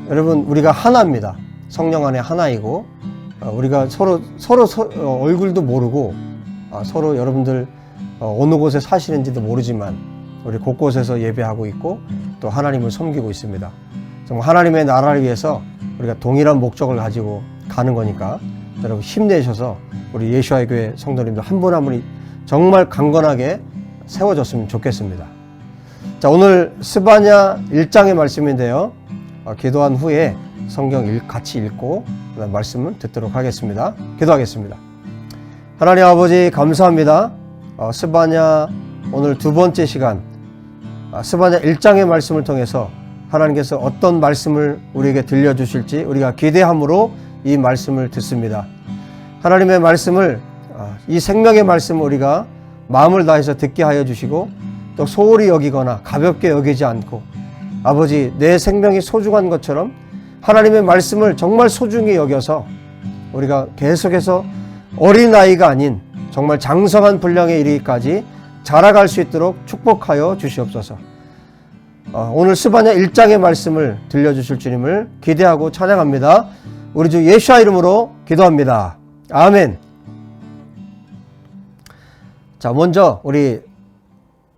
여러분, 우리가 하나입니다. 성령 안에 하나이고, 우리가 서로 얼굴도 모르고, 서로 여러분들 어느 곳에 사시는지도 모르지만 우리 곳곳에서 예배하고 있고 또 하나님을 섬기고 있습니다. 정말 하나님의 나라를 위해서 우리가 동일한 목적을 가지고 가는 거니까 여러분 힘내셔서 우리 예수와의 교회 성도님들 한 분 한 분이 정말 강건하게 세워졌으면 좋겠습니다. 자, 오늘 스바냐 1장의 말씀인데요. 기도한 후에 성경 같이 읽고 말씀을 듣도록 하겠습니다. 기도하겠습니다. 하나님 아버지 감사합니다. 스바냐 오늘 두 번째 시간 스바냐 1장의 말씀을 통해서 하나님께서 어떤 말씀을 우리에게 들려주실지 우리가 기대함으로 이 말씀을 듣습니다. 하나님의 말씀을 이 생명의 말씀을 우리가 마음을 다해서 듣게 하여 주시고 또 소홀히 여기거나 가볍게 여기지 않고 아버지 내 생명이 소중한 것처럼 하나님의 말씀을 정말 소중히 여겨서 우리가 계속해서 어린아이가 아닌 정말 장성한 분량에 이르기까지 자라갈 수 있도록 축복하여 주시옵소서. 오늘 스바냐 1장의 말씀을 들려주실 주님을 기대하고 찬양합니다. 우리 주 예수와 이름으로 기도합니다. 아멘. 자, 먼저 우리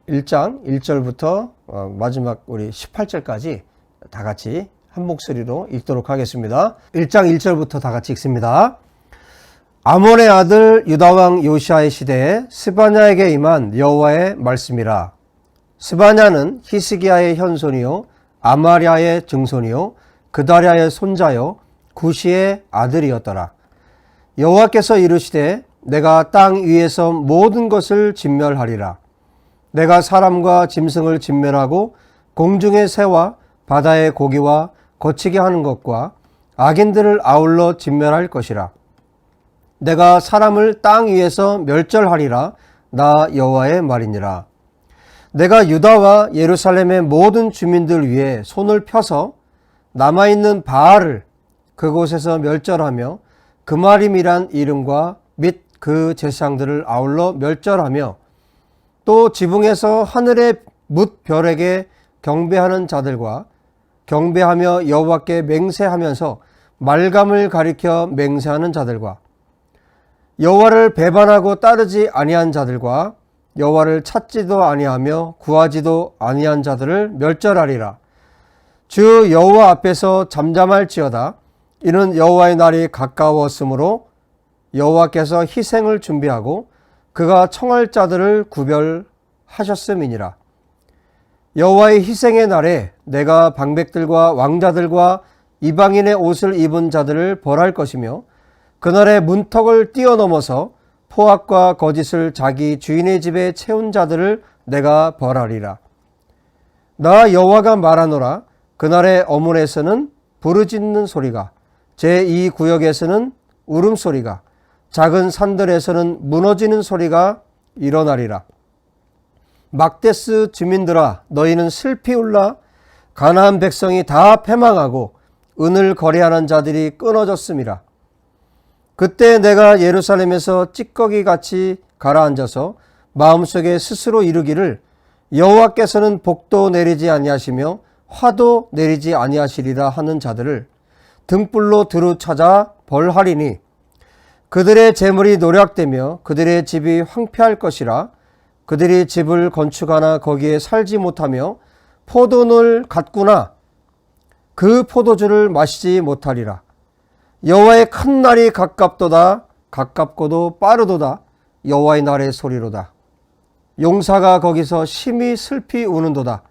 1장 1절부터 마지막 우리 18절까지 다 같이 한 목소리로 읽도록 하겠습니다. 1장 1절부터 다 같이 읽습니다. 아몬의 아들 유다왕 요시아의 시대에 스바냐에게 임한 여호와의 말씀이라. 스바냐는 히스기야의 현손이요 아마랴의 증손이요 그다랴의 손자요 구시의 아들이었더라. 여호와께서 이르시되 내가 땅 위에서 모든 것을 진멸하리라. 내가 사람과 짐승을 진멸하고 공중의 새와 바다의 고기와 거치게 하는 것과 악인들을 아울러 진멸할 것이라. 내가 사람을 땅 위에서 멸절하리라. 나 여호와의 말이니라. 내가 유다와 예루살렘의 모든 주민들 위에 손을 펴서 남아있는 바알을 그곳에서 멸절하며 그마림이란 이름과 및 그 제사장들을 아울러 멸절하며 또 지붕에서 하늘의 뭇 별에게 경배하는 자들과 경배하며 여호와께 맹세하면서 말감을 가리켜 맹세하는 자들과 여호와를 배반하고 따르지 아니한 자들과 여호와를 찾지도 아니하며 구하지도 아니한 자들을 멸절하리라. 주 여호와 앞에서 잠잠할지어다. 이는 여호와의 날이 가까웠으므로 여호와께서 희생을 준비하고 그가 청할 자들을 구별하셨음이니라. 여호와의 희생의 날에 내가 방백들과 왕자들과 이방인의 옷을 입은 자들을 벌할 것이며 그날에 문턱을 뛰어넘어서 포악과 거짓을 자기 주인의 집에 채운 자들을 내가 벌하리라. 나 여호와가 말하노라. 그날의 어문에서는 부르짖는 소리가 제2구역에서는 울음소리가 작은 산들에서는 무너지는 소리가 일어나리라. 막데스 주민들아 너희는 슬피 울라. 가나안 백성이 다 패망하고 은을 거래하는 자들이 끊어졌음이라. 그때 내가 예루살렘에서 찌꺼기같이 가라앉아서 마음속에 스스로 이르기를 여호와께서는 복도 내리지 아니하시며 화도 내리지 아니하시리라 하는 자들을 등불로 두루 찾아 벌하리니 그들의 재물이 노략되며 그들의 집이 황폐할 것이라. 그들이 집을 건축하나 거기에 살지 못하며 포도를 갖구나 그 포도주를 마시지 못하리라. 여호와의 큰 날이 가깝도다. 가깝고도 빠르도다. 여호와의 날의 소리로다. 용사가 거기서 심히 슬피 우는도다.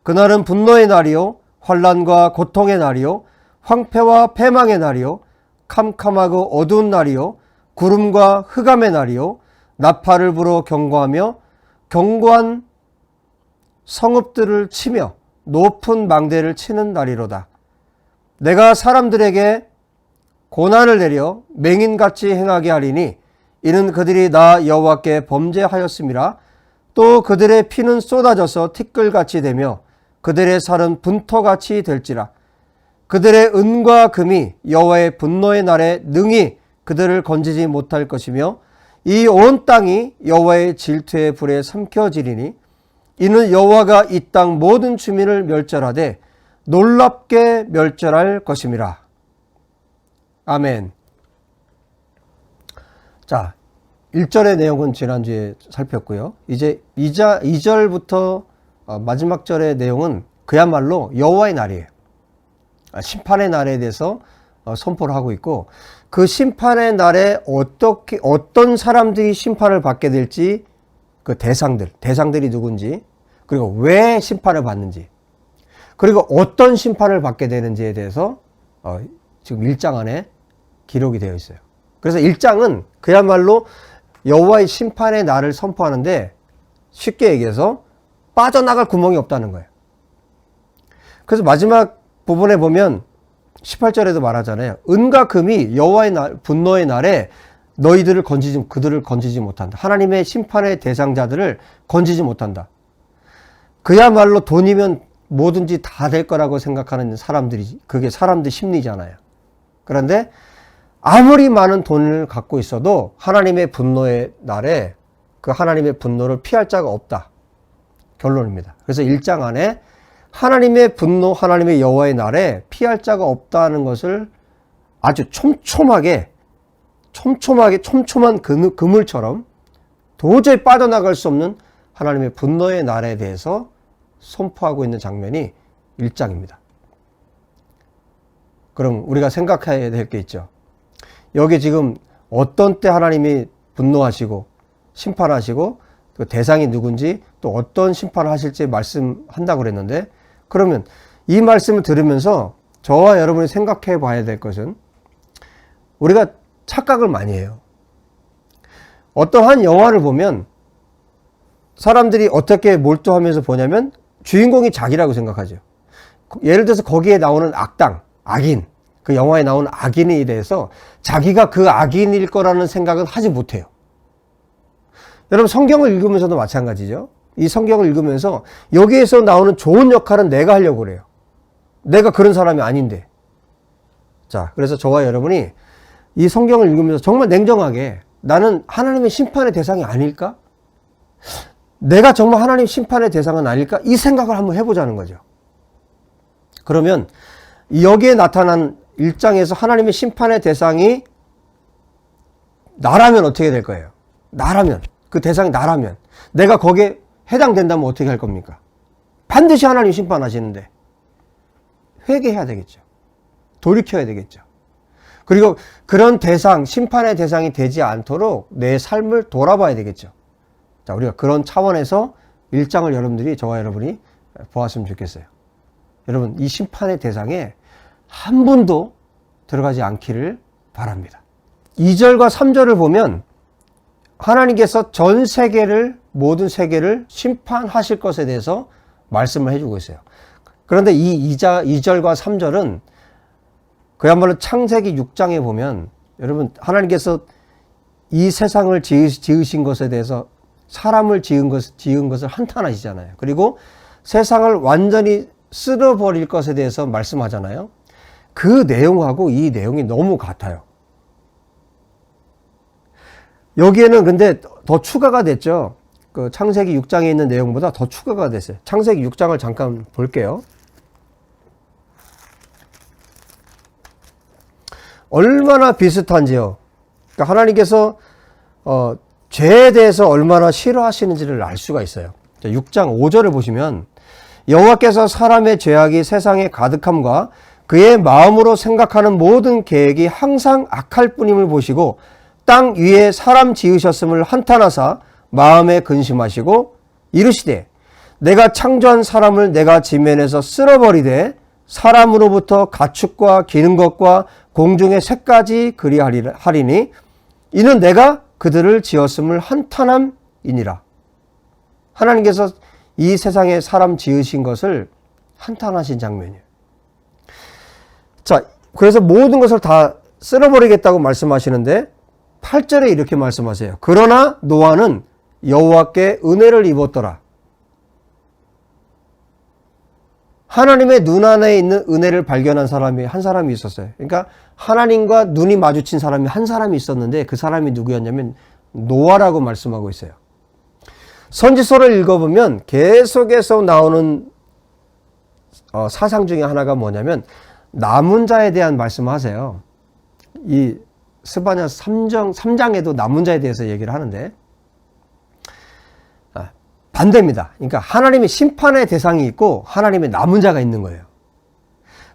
그날은 분노의 날이요 환난과 고통의 날이요 황폐와 패망의 날이요 캄캄하고 어두운 날이요 구름과 흑암의 날이요 나팔을 불어 경고하며 견고한 성읍들을 치며 높은 망대를 치는 날이로다. 내가 사람들에게 고난을 내려 맹인같이 행하게 하리니 이는 그들이 나 여호와께 범죄하였음이라. 또 그들의 피는 쏟아져서 티끌같이 되며 그들의 살은 분터같이 될지라. 그들의 은과 금이 여호와의 분노의 날에 능히 그들을 건지지 못할 것이며 이 온 땅이 여호와의 질투의 불에 삼켜지리니 이는 여호와가 이 땅 모든 주민을 멸절하되 놀랍게 멸절할 것임이라. 아멘. 자, 1절의 내용은 지난주에 살폈고요. 이제 2절부터 마지막 절의 내용은 그야말로 여호와의 날이에요. 심판의 날에 대해서 선포를 하고 있고, 그 심판의 날에 어떤 사람들이 심판을 받게 될지, 그 대상들이 누군지, 그리고 왜 심판을 받는지, 그리고 어떤 심판을 받게 되는지에 대해서 지금 1장 안에 기록이 되어 있어요. 그래서 1장은 그야말로 여호와의 심판의 날을 선포하는데, 쉽게 얘기해서 빠져나갈 구멍이 없다는 거예요. 그래서 마지막 부분에 보면 18절에도 말하잖아요. 은과 금이 여호와의 분노의 날에 그들을 건지지 못한다. 하나님의 심판의 대상자들을 건지지 못한다. 그야말로 돈이면 뭐든지 다 될 거라고 생각하는 사람들이, 그게 사람들 심리잖아요. 그런데 아무리 많은 돈을 갖고 있어도 하나님의 분노의 날에 그 하나님의 분노를 피할 자가 없다. 결론입니다. 그래서 1장 안에 하나님의 분노, 하나님의 여호와의 날에 피할 자가 없다는 것을 아주 촘촘한 그물처럼 도저히 빠져나갈 수 없는 하나님의 분노의 날에 대해서 선포하고 있는 장면이 1장입니다. 그럼 우리가 생각해야 될 게 있죠. 여기 지금 어떤 때 하나님이 분노하시고 심판하시고 그 대상이 누군지 또 어떤 심판을 하실지 말씀한다고 그랬는데, 그러면 이 말씀을 들으면서 저와 여러분이 생각해 봐야 될 것은, 우리가 착각을 많이 해요. 어떠한 영화를 보면 사람들이 어떻게 몰두하면서 보냐면 주인공이 자기라고 생각하죠. 예를 들어서 거기에 나오는 악인, 그 영화에 나오는 악인에 대해서 자기가 그 악인일 거라는 생각은 하지 못해요. 여러분, 성경을 읽으면서도 마찬가지죠. 이 성경을 읽으면서 여기에서 나오는 좋은 역할은 내가 하려고 그래요. 내가 그런 사람이 아닌데. 자, 그래서 저와 여러분이 이 성경을 읽으면서 정말 냉정하게, 나는 하나님의 심판의 대상이 아닐까? 내가 정말 하나님 심판의 대상은 아닐까? 이 생각을 한번 해보자는 거죠. 그러면 여기에 나타난 1장에서 하나님의 심판의 대상이 나라면 어떻게 될 거예요? 그 대상이 나라면, 내가 거기에 해당된다면 어떻게 할 겁니까? 반드시 하나님 심판하시는데 회개해야 되겠죠. 돌이켜야 되겠죠. 그리고 그런 심판의 대상이 되지 않도록 내 삶을 돌아봐야 되겠죠. 자, 우리가 그런 차원에서 1장을 저와 여러분이 보았으면 좋겠어요. 여러분, 이 심판의 대상에 한 분도 들어가지 않기를 바랍니다. 2절과 3절을 보면 하나님께서 모든 세계를 심판하실 것에 대해서 말씀을 해주고 있어요. 그런데 이 2절과 3절은 그야말로 창세기 6장에 보면, 여러분, 하나님께서 이 세상을 지으신 것에 대해서 사람을 지은 것을 한탄하시잖아요. 그리고 세상을 완전히 쓸어버릴 것에 대해서 말씀하잖아요. 그 내용하고 이 내용이 너무 같아요. 여기에는 근데 더 추가가 됐죠. 그 창세기 6장에 있는 내용보다 더 추가가 됐어요. 창세기 6장을 잠깐 볼게요. 얼마나 비슷한지요. 그러니까 하나님께서 죄에 대해서 얼마나 싫어하시는지를 알 수가 있어요. 6장 5절을 보시면, 여호와께서 사람의 죄악이 세상에 가득함과 그의 마음으로 생각하는 모든 계획이 항상 악할 뿐임을 보시고 땅 위에 사람 지으셨음을 한탄하사 마음에 근심하시고 이르시되, 내가 창조한 사람을 내가 지면에서 쓸어버리되 사람으로부터 가축과 기는 것과 공중의 새까지 그리하리니 이는 내가 그들을 지었음을 한탄함이니라. 하나님께서 이 세상에 사람 지으신 것을 한탄하신 장면이에요. 자, 그래서 모든 것을 다 쓸어버리겠다고 말씀하시는데 8절에 이렇게 말씀하세요. 그러나 노아는 여호와께 은혜를 입었더라. 하나님의 눈 안에 있는 은혜를 발견한 사람이 한 사람이 있었어요. 그러니까 하나님과 눈이 마주친 사람이 한 사람이 있었는데 그 사람이 누구였냐면 노아라고 말씀하고 있어요. 선지서를 읽어보면 계속해서 나오는 사상 중에 하나가 뭐냐면 남은 자에 대한 말씀을 하세요. 이 스바냐 3장에도 남은 자에 대해서 얘기를 하는데 반대입니다. 그러니까 하나님의 심판의 대상이 있고 하나님의 남은 자가 있는 거예요.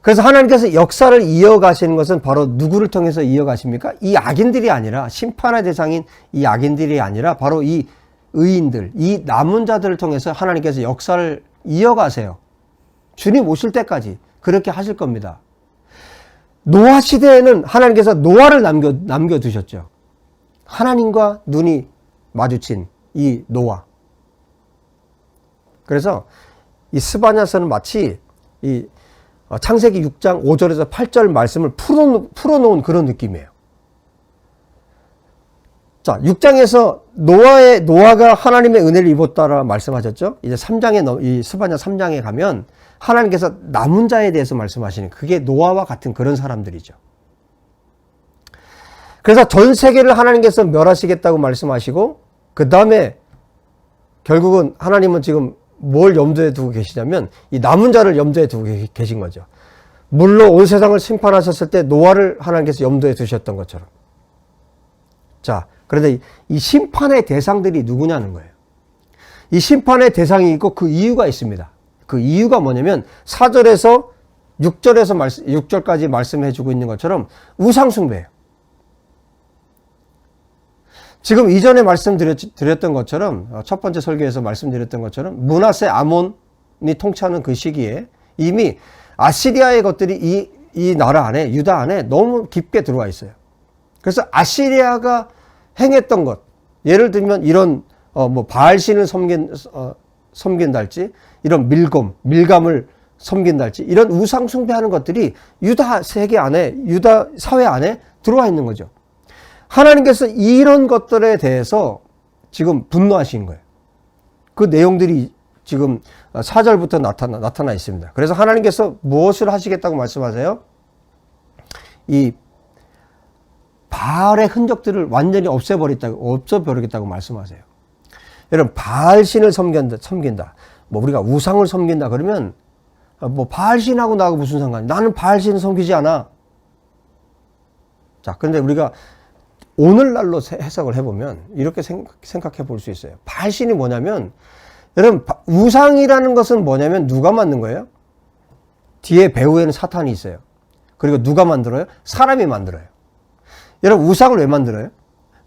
그래서 하나님께서 역사를 이어가시는 것은 바로 누구를 통해서 이어가십니까? 이 악인들이 아니라, 심판의 대상인 이 악인들이 아니라 바로 이 의인들, 이 남은 자들을 통해서 하나님께서 역사를 이어가세요. 주님 오실 때까지 그렇게 하실 겁니다. 노아 시대에는 하나님께서 노아를 남겨두셨죠. 하나님과 눈이 마주친 이 노아. 그래서 이 스바냐서는 마치 이 창세기 6장 5절에서 8절 말씀을 풀어놓은 그런 느낌이에요. 자, 6장에서 노아가 하나님의 은혜를 입었다라 말씀하셨죠. 이제 3장에, 이 스바냐 3장에 가면 하나님께서 남은 자에 대해서 말씀하시는, 그게 노아와 같은 그런 사람들이죠. 그래서 전 세계를 하나님께서 멸하시겠다고 말씀하시고, 그 다음에 결국은 하나님은 지금 뭘 염두에 두고 계시냐면 이 남은 자를 염두에 두고 계신 거죠. 물로 온 세상을 심판하셨을 때 노아를 하나님께서 염두에 두셨던 것처럼. 자, 그런데 이 심판의 대상들이 누구냐는 거예요. 이 심판의 대상이 있고 그 이유가 있습니다. 그 이유가 뭐냐면 4절에서 6절까지 말씀해 주고 있는 것처럼 우상숭배예요. 지금 이전에 말씀드렸던 것처럼, 첫 번째 설교에서 말씀드렸던 것처럼 므낫세 아몬이 통치하는 그 시기에 이미 아시리아의 것들이 이 나라 안에, 유다 안에 너무 깊게 들어와 있어요. 그래서 아시리아가 행했던 것, 예를 들면 이런 바알신을 섬긴달지, 이런 밀감을 섬긴달지, 이런 우상 숭배하는 것들이 유다 세계 안에, 유다 사회 안에 들어와 있는 거죠. 하나님께서 이런 것들에 대해서 지금 분노하신 거예요. 그 내용들이 지금 4절부터 나타나 있습니다. 그래서 하나님께서 무엇을 하시겠다고 말씀하세요? 이 바알의 흔적들을 완전히 없애버리겠다고 말씀하세요. 여러분, 바알신을 섬긴다. 우리가 우상을 섬긴다 그러면 바알신하고 나하고 무슨 상관이야? 나는 바알신을 섬기지 않아. 자, 그런데 우리가 오늘날로 해석을 해보면 이렇게 생각해 볼 수 있어요. 바알신이 뭐냐면, 여러분, 우상이라는 것은 뭐냐면 누가 만든 거예요? 뒤에 배후에는 사탄이 있어요. 그리고 누가 만들어요? 사람이 만들어요. 여러분, 우상을 왜 만들어요?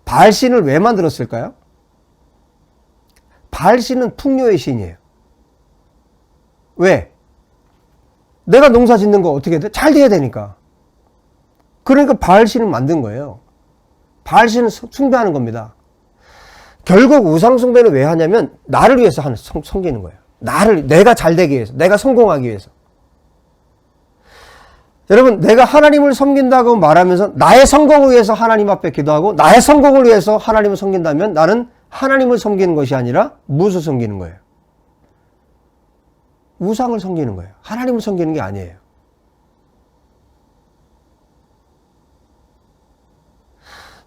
바알신을 왜 만들었을까요? 바알신은 풍요의 신이에요. 왜? 내가 농사 짓는 거 어떻게 돼? 잘 돼야 되니까. 그러니까 바알신을 만든 거예요. 바알신을 숭배하는 겁니다. 결국 우상 숭배는 왜 하냐면 나를 위해서 섬기는 거예요. 내가 잘 되기 위해서, 내가 성공하기 위해서. 여러분, 내가 하나님을 섬긴다고 말하면서 나의 성공을 위해서 하나님 앞에 기도하고 나의 성공을 위해서 하나님을 섬긴다면 나는 하나님을 섬기는 것이 아니라 무엇을 섬기는 거예요? 우상을 섬기는 거예요. 하나님을 섬기는 게 아니에요.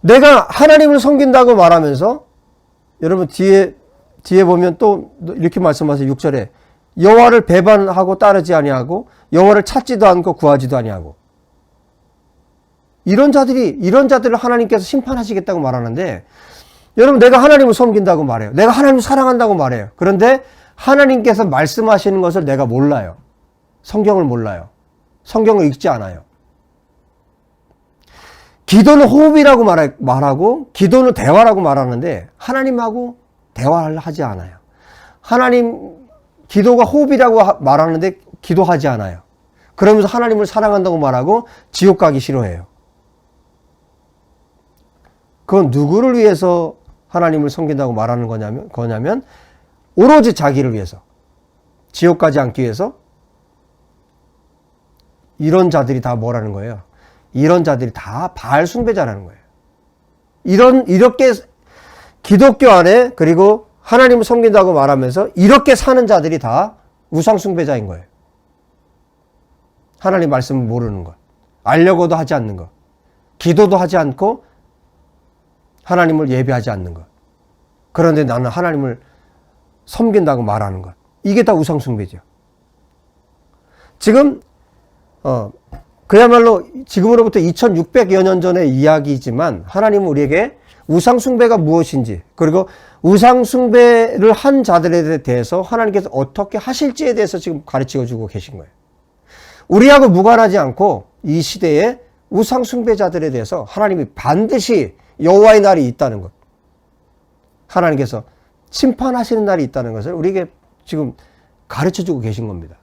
내가 하나님을 섬긴다고 말하면서, 여러분 뒤에 보면 또 이렇게 말씀하세요. 6절에 여호와를 배반하고 따르지 아니하고 여호와를 찾지도 않고 구하지도 아니하고. 이런 자들을 하나님께서 심판하시겠다고 말하는데, 여러분, 내가 하나님을 섬긴다고 말해요. 내가 하나님을 사랑한다고 말해요. 그런데 하나님께서 말씀하시는 것을 내가 몰라요. 성경을 몰라요. 성경을 읽지 않아요. 기도는 호흡이라고 말하고 기도는 대화라고 말하는데 하나님하고 대화를 하지 않아요. 기도가 호흡이라고 말하는데 기도하지 않아요. 그러면서 하나님을 사랑한다고 말하고 지옥 가기 싫어해요. 그건 누구를 위해서 하나님을 섬긴다고 말하는 거냐면 오로지 자기를 위해서, 지옥 가지 않기 위해서. 이런 자들이 다 뭐라는 거예요? 이런 자들이 다 바알 숭배자라는 거예요. 이렇게 기독교 안에, 그리고 하나님을 섬긴다고 말하면서 이렇게 사는 자들이 다 우상 숭배자인 거예요. 하나님 말씀을 모르는 것, 알려고도 하지 않는 것, 기도도 하지 않고 하나님을 예배하지 않는 것. 그런데 나는 하나님을 섬긴다고 말하는 것. 이게 다 우상 숭배죠. 지금 그야말로 지금으로부터 2600여 년 전의 이야기지만 하나님은 우리에게 우상숭배가 무엇인지, 그리고 우상숭배를 한 자들에 대해서 하나님께서 어떻게 하실지에 대해서 지금 가르쳐 주고 계신 거예요. 우리하고 무관하지 않고 이 시대에 우상숭배자들에 대해서 하나님이 반드시 여호와의 날이 있다는 것, 하나님께서 심판하시는 날이 있다는 것을 우리에게 지금 가르쳐 주고 계신 겁니다.